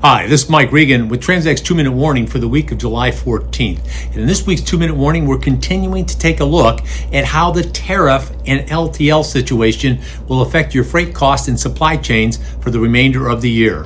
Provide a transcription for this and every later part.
Hi, this is Mike Regan with TransAct's 2-Minute Warning for the week of July 14th. And in this week's 2-Minute Warning, we're continuing to take a look at how the tariff and LTL situation will affect your freight costs and supply chains for the remainder of the year.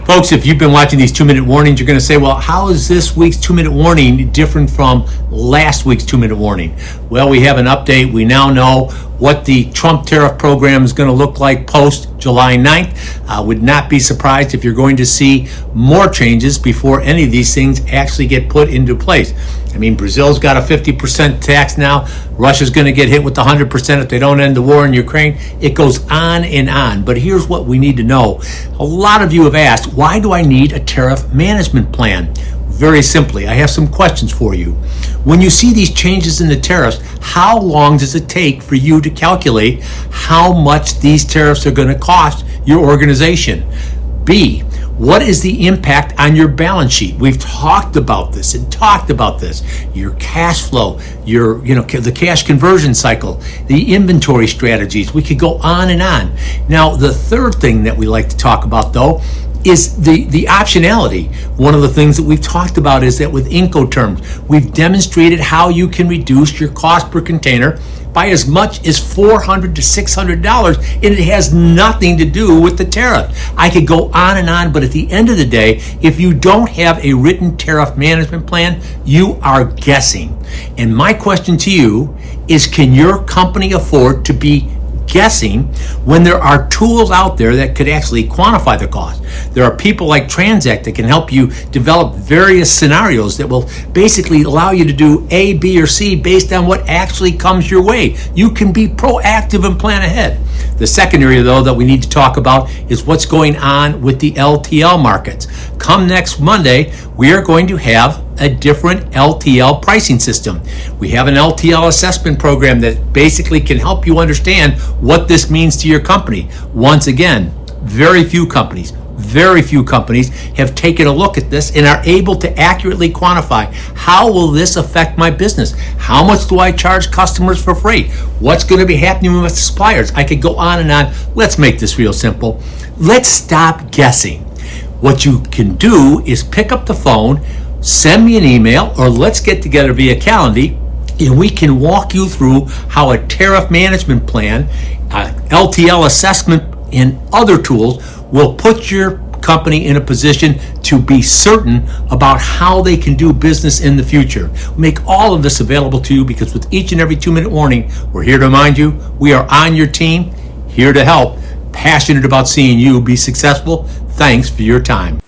Folks, if you've been watching these 2-minute warnings, you're going to say, well, how is this week's 2-minute warning different from last week's 2-minute warning? Well, we have an update. We now know what the Trump tariff program is going to look like post July 9th. Would not be surprised if you're going to see more changes before any of these things actually get put into place. I mean, Brazil's got a 50% tax now. Russia's going to get hit with the 100% if they don't end the war in Ukraine. It goes on and on. But here's what we need to know. A lot of you have asked, why do I need a tariff management plan? Very simply, I have some questions for you. When you see these changes in the tariffs, how long does it take for you to calculate how much these tariffs are going to cost your organization? B, what is the impact on your balance sheet? We've talked about this. Your cash flow, the cash conversion cycle, the inventory strategies. We could go on and on. Now, the third thing that we like to talk about, though, is the optionality. One of the things that we've talked about is that with Incoterms, we've demonstrated how you can reduce your cost per container by as much as $400 to $600, and it has nothing to do with the tariff. I could go on and on, but at the end of the day, if you don't have a written tariff management plan, you are guessing. And my question to you is, can your company afford to be guessing when there are tools out there that could actually quantify the cost? There are people like TransAct that can help you develop various scenarios that will basically allow you to do A, B, or C based on what actually comes your way. You can be proactive and plan ahead. The second area, though, that we need to talk about is what's going on with the LTL markets. Come next Monday, we are going to have a different LTL pricing system. We have an LTL assessment program that basically can help you understand what this means to your company. Once again, very few companies have taken a look at this and are able to accurately quantify, how will this affect my business? How much do I charge customers for freight? What's going to be happening with suppliers? I could go on and on. Let's make this real simple. Let's stop guessing. What you can do is pick up the phone, send me an email, or let's get together via Calendly, and we can walk you through how a tariff management plan, LTL assessment, and other tools will put your company in a position to be certain about how they can do business in the future. We make all of this available to you because with each and every 2-minute warning, we're here to remind you we are on your team, here to help, passionate about seeing you be successful. Thanks for your time.